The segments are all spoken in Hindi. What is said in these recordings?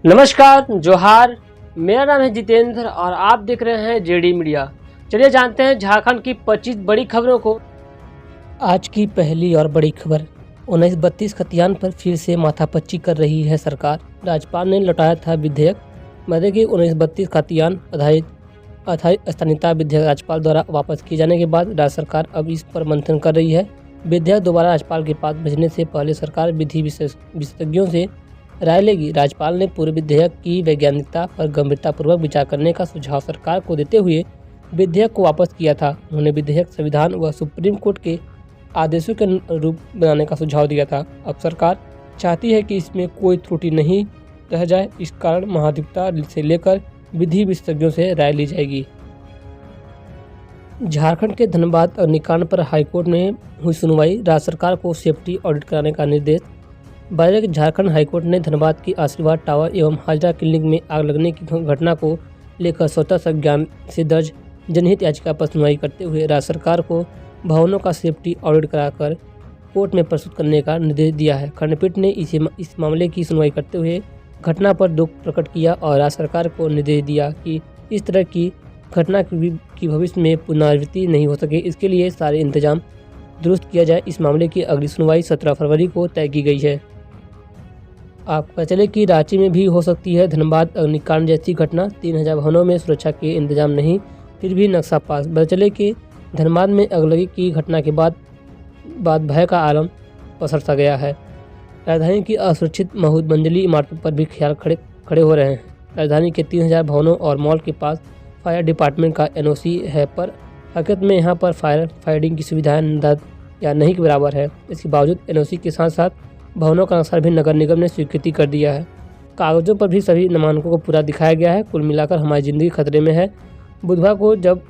नमस्कार, जोहार। मेरा नाम है जितेंद्र और आप देख रहे हैं जेडी मीडिया। चलिए जानते हैं झारखंड की 25 बड़ी खबरों को। आज की पहली और बड़ी खबर, 1932 खतियान पर फिर से माथापच्ची कर रही है सरकार। राज्यपाल ने लौटाया था विधेयक। मदे के 1932 खतियान आधारित स्थानीयता विधेयक राज्यपाल द्वारा वापस किए जाने के बाद राज्य सरकार अब इस पर मंथन कर रही है। विधेयक दोबारा राज्यपाल के पास भेजने से पहले सरकार विधि विशेषज्ञों से राय लेगी। राज्यपाल ने पूरे विधेयक की वैज्ञानिकता पर गंभीरतापूर्वक विचार करने का सुझाव सरकार को देते हुए विधेयक को वापस किया था। उन्होंने विधेयक संविधान व सुप्रीम कोर्ट के आदेशों के अनुरूप बनाने का सुझाव दिया था। अब सरकार चाहती है कि इसमें कोई त्रुटि नहीं रह जाए, इस कारण महाधिवक्ता से लेकर विधि विशेषज्ञों से राय ली जाएगी। झारखंड के धनबाद अग्निकांड पर हाईकोर्ट में हुई सुनवाई। राज्य सरकार को सेफ्टी ऑडिट कराने का निर्देश। झारखंड हाईकोर्ट ने धनबाद की आशीर्वाद टावर एवं हाजरा क्लिनिक में आग लगने की घटना को लेकर स्वतः संज्ञान से दर्ज जनहित याचिका पर सुनवाई करते हुए राज्य सरकार को भवनों का सेफ्टी ऑडिट कराकर कोर्ट में प्रस्तुत करने का निर्देश दिया है। खंडपीठ ने इस मामले की सुनवाई करते हुए घटना पर दुख प्रकट किया और राज्य सरकार को निर्देश दिया कि इस तरह की घटना की भविष्य में पुनरावृत्ति नहीं हो सके, इसके लिए सारे इंतजाम दुरुस्त किया जाए। इस मामले की अगली सुनवाई 17 फरवरी को तय की गई है। आपको चले कि रांची में भी हो सकती है धनबाद अग्निकांड जैसी घटना। 3000 भवनों में सुरक्षा के इंतजाम नहीं, फिर भी नक्शा पास। पता चले कि धनबाद में अगलगी की घटना के बाद भय का आलम पसर सा गया है। राजधानी की असुरक्षित बहुमंजिली इमारतों पर भी ख्याल खड़े हो रहे हैं। राजधानी के 3000 भवनों और मॉल के पास फायर डिपार्टमेंट का एनओसी है, पर हकीकत में यहाँ पर फायर फाइटिंग की सुविधाएं न या नहीं के बराबर है। इसके बावजूद एनओसी के साथ साथ भवनों का नक्शा भी नगर निगम ने स्वीकृति कर दिया है। कागजों पर भी सभी मानकों को पूरा दिखाया गया है। कुल मिलाकर हमारी ज़िंदगी खतरे में है। बुधवार को जब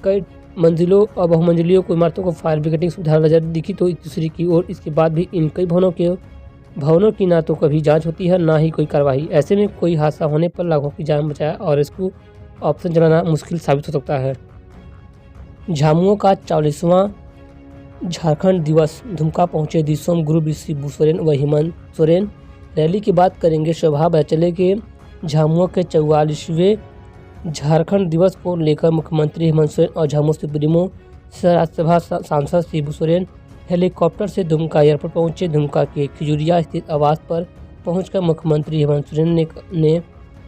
कई मंजिलों और बहुमंजिलियों को इमारतों को फायर ब्रिगेडिंग सुविधा नजर दिखी तो दूसरी की ओर इसके बाद भी इन कई भवनों की ना तो कभी जांच होती है, ना ही कोई कार्रवाई। ऐसे में कोई हादसा होने पर लाखों की जान बचाया और रेस्क्यू ऑप्शन चलाना मुश्किल साबित हो सकता है। झामुमो का 44वां झारखंड दिवस। दुमका पहुंचे दिसोम गुरु शिबू सोरेन व हेमंत सोरेन। रैली की बात करेंगे शोभा। चले के झामुमो के 44वें झारखंड दिवस को लेकर मुख्यमंत्री हेमंत सोरेन और झामुमो सुप्रीमो राज्यसभा सांसद शिबू सोरेन हेलीकॉप्टर से दुमका एयरपोर्ट पहुंचे। दुमका के खिजुरिया स्थित आवास पर पहुंचकर मुख्यमंत्री हेमंत सोरेन ने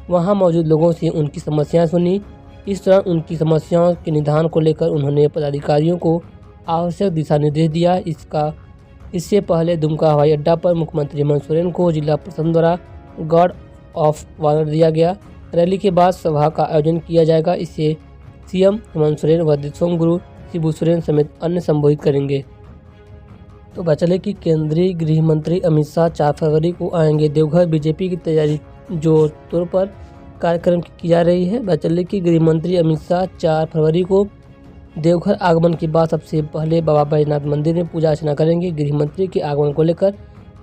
वहां मौजूद लोगों से उनकी समस्याएं सुनी। इस दौरान उनकी समस्याओं के निदान को लेकर उन्होंने पदाधिकारियों को आवश्यक दिशा निर्देश दिया। इससे पहले दुमका हवाई अड्डा पर मुख्यमंत्री हेमंत सोरेन को जिला प्रशासन द्वारा गार्ड ऑफ ऑनर दिया गया। रैली के बाद सभा का आयोजन किया जाएगा। इससे सीएम हेमंत सोरेन व दिसोम गुरु शिबू सोरेन समेत अन्य संबोधित करेंगे। तो बचले कि केंद्रीय गृह मंत्री अमित शाह 4 फरवरी को आएंगे देवघर। बीजेपी की तैयारी जोर तौर पर कार्यक्रम की जा रही है। बचले कि गृह मंत्री अमित शाह 4 फरवरी को देवघर आगमन के बाद सबसे पहले बाबा बैजनाथ मंदिर में पूजा अर्चना करेंगे। गृह मंत्री के आगमन को लेकर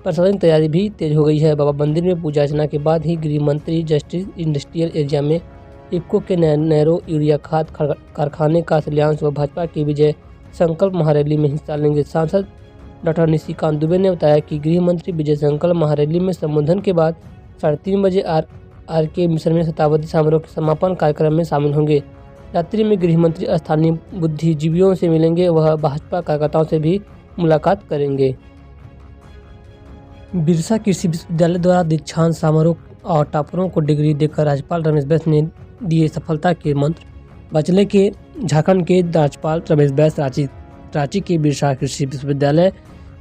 प्रशासनिक तैयारी भी तेज हो गई है। बाबा मंदिर में पूजा अर्चना के बाद ही गृह मंत्री जस्टिस इंडस्ट्रियल एरिया में इफ्को के नैरो यूरिया खाद कारखाने का शिलान्यास व भाजपा की विजय संकल्प महारैली में हिस्सा लेंगे। सांसद डॉक्टर निशिकांत दुबे ने बताया कि गृह मंत्री विजय संकल्प महारैली में संबोधन के बाद 3:30 बजे आर के मिशन में शताब्दी समारोह के समापन कार्यक्रम में शामिल होंगे। रात्रि में गृह मंत्री स्थानीय बुद्धिजीवियों से मिलेंगे। वह भाजपा कार्यकर्ताओं से भी मुलाकात करेंगे। बिरसा कृषि विश्वविद्यालय द्वारा दीक्षांत समारोह और टॉपरों को डिग्री देकर राज्यपाल रमेश बैस ने दिए सफलता के मंत्र। बचले के झारखंड के राज्यपाल रमेश बैस रांची के बिरसा कृषि विश्वविद्यालय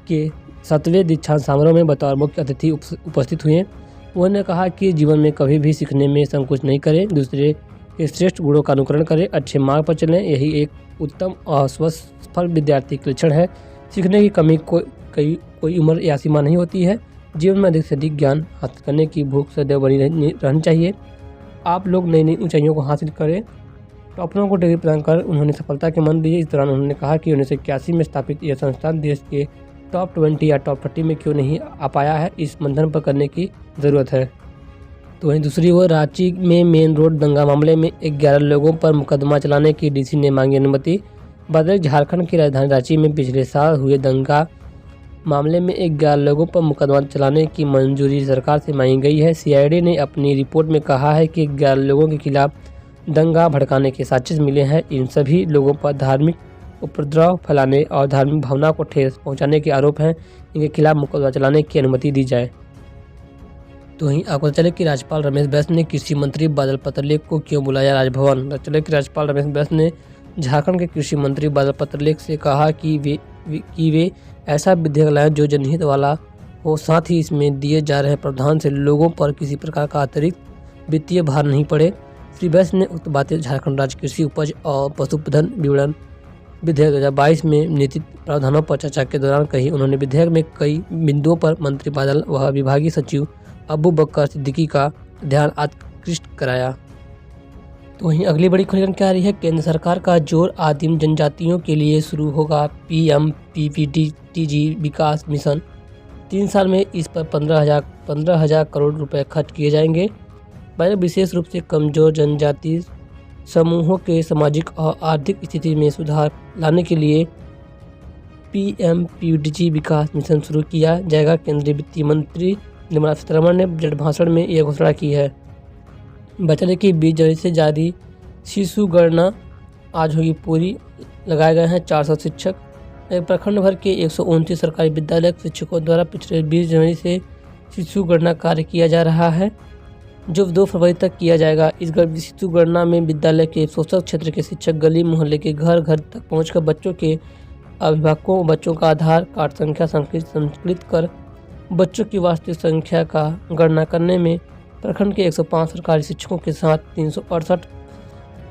के 7वें दीक्षांत समारोह में बतौर मुख्य अतिथि उपस्थित हुए। उन्होंने कहा कि जीवन में कभी भी सीखने में संकोच नहीं करें, दूसरे के श्रेष्ठ गुणों का अनुकरण करें, अच्छे मार्ग पर चलें। यही एक उत्तम और सफल विद्यार्थी के लक्षण है। सीखने की कमी कोई उम्र या सीमा नहीं होती है। जीवन में अधिक से अधिक ज्ञान हासिल करने की भूख सदैव बनी रहनी चाहिए। आप लोग नई उंचाइयों को हासिल करें। टॉपरों को डिग्री प्रदान कर उन्होंने सफलता के मंत्र दिए। इस दौरान उन्होंने कहा कि 1981 में स्थापित यह संस्थान देश के टॉप 20 या टॉप 30 में क्यों नहीं आ पाया है, इस मंथन पर करने की ज़रूरत है। तो वहीं दूसरी ओर रांची में मेन रोड दंगा मामले में 11 लोगों पर मुकदमा चलाने की डीसी ने मांगी अनुमति। झारखंड की राजधानी रांची में पिछले साल हुए दंगा मामले में 11 लोगों पर मुकदमा चलाने की मंजूरी सरकार से मांगी गई है। सीआईडी ने अपनी रिपोर्ट में कहा है कि 11 लोगों के खिलाफ दंगा भड़काने के साक्ष्य मिले हैं। इन सभी लोगों पर धार्मिक उपद्रव फैलाने और धार्मिक भावना को ठेस पहुंचाने के आरोप हैं। इनके खिलाफ मुकदमा चलाने की अनुमति दी जाए। तो वहीं आपको चले कि राज्यपाल रमेश बैस ने कृषि मंत्री बादल पत्रलेख को क्यों बुलाया राजभवन। चले कि राज्यपाल रमेश बैस ने झारखंड के कृषि मंत्री बादल पत्रलेख से कहा कि वे ऐसा विधेयक लाएं जो जनहित वाला हो, साथ ही इसमें दिए जा रहे प्रावधान से लोगों पर किसी प्रकार का अतिरिक्त वित्तीय भार नहीं पड़े। श्री बैस ने उक्त बातें झारखंड राज्य कृषि उपज और पशुधन विपणन विधेयक 2022 में नियत प्रावधानों पर चर्चा के दौरान कही। उन्होंने विधेयक में कई बिंदुओं पर मंत्री बादल व विभागीय सचिव अबू बकर सिद्दीकी का ध्यान आकृष्ट कराया। तो वहीं अगली बड़ी खबर क्या आ रही है, केंद्र सरकार का जोर आदिम जनजातियों के लिए शुरू होगा पीएम-पीवीटी-टीजी विकास मिशन। 3 साल में इस पर 15,000 करोड़ रुपए खर्च किए जाएंगे। विशेष रूप से कमजोर जनजाति समूहों के सामाजिक और आर्थिक स्थिति में सुधार लाने के लिए पीएम-पीवीटी विकास मिशन शुरू किया जाएगा। केंद्रीय वित्त मंत्री निर्मला सीतारमण ने बजट भाषण में यह घोषणा की है। बचने की 20 जनवरी से जारी शिशु गणना आज होगी पूरी। लगाए गए हैं 400 शिक्षक। प्रखंड भर के 129 सरकारी विद्यालय शिक्षकों द्वारा पिछले 20 जनवरी से शिशु गणना कार्य किया जा रहा है, जो 2 फरवरी तक किया जाएगा। इस शिशु गणना में विद्यालय के शोषक क्षेत्र के शिक्षक गली मोहल्ले के घर घर तक पहुंचकर बच्चों के अभिभावकों बच्चों का आधार कार्ड संख्या संकलित कर बच्चों की वास्तविक संख्या का गणना करने में प्रखंड के 105 सरकारी शिक्षकों के साथ 368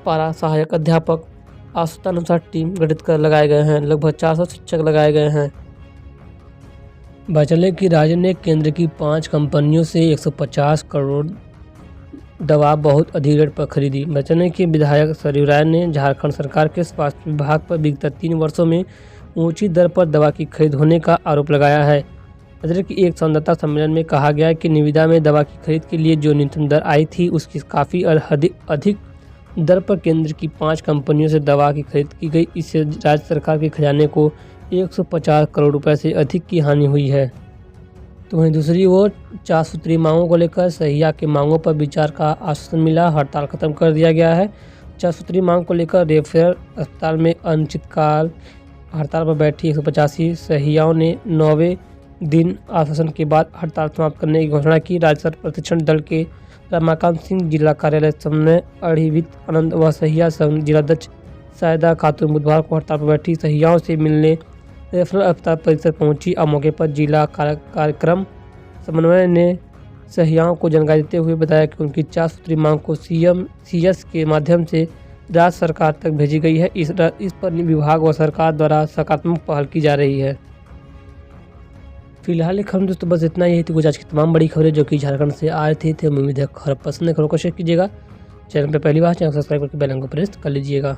पारा सहायक अध्यापक आवश्यकतानुसार टीम गठित कर लगाए गए हैं। लगभग 400 शिक्षक लगाए गए हैं। बचले की राज्य ने केंद्र की 5 कंपनियों से 150 करोड़ दवा बहुत अधिक रेट पर खरीदी। बचने के विधायक सरयू राय ने झारखंड सरकार के स्वास्थ्य विभाग पर विगत 3 वर्षों में ऊंची दर पर दवा की खरीद होने का आरोप लगाया है। की एक संवाददाता सम्मेलन में कहा गया कि निविदा में दवा की खरीद के लिए जो न्यूनतम दर आई थी उसकी काफ़ी अधिक दर पर केंद्र की 5 कंपनियों से दवा की खरीद की गई। इससे राज्य सरकार के खजाने को 150 करोड़ रुपए से अधिक की हानि हुई है। तो वहीं दूसरी ओर 4 सूत्री मांगों को लेकर सहिया के मांगों पर विचार का आश्वासन मिला। हड़ताल खत्म कर दिया गया है। 4 सूत्री मांग को लेकर रेफरल अस्पताल में अनिश्चितकाल हड़ताल पर बैठी 185 सहियाओं ने 9वें दिन आश्वासन के बाद हड़ताल समाप्त करने की घोषणा की। राज्य प्रशिक्षण दल के रमाकांत सिंह, जिला कार्यालय समन्वय अढ़ीवित आनंद व सहिया संघ जिलाध्यक्ष सायदा खातून बुधवार को हड़ताल पर बैठी सहियाओं से मिलने रेफरल अस्पताल परिसर पहुंची। और मौके पर जिला कार्यक्रम समन्वय ने सहियाओं को जानकारी देते हुए बताया कि उनकी 4 सूत्री मांग को सीएस के माध्यम से राज्य सरकार तक भेजी गई है। इस पर विभाग व सरकार द्वारा सकारात्मक पहल की जा रही है। फिलहाल एक हम दोस्तों बस इतना ही थी कुछ आज की तमाम बड़ी खबरें जो कि झारखंड से आए थे। उम्मीद है खबर पसंद है, खबरों को शेयर कीजिएगा। चैनल पर पहली बार चैनल सब्सक्राइब करके बेल आइकन को प्रेस कर लीजिएगा।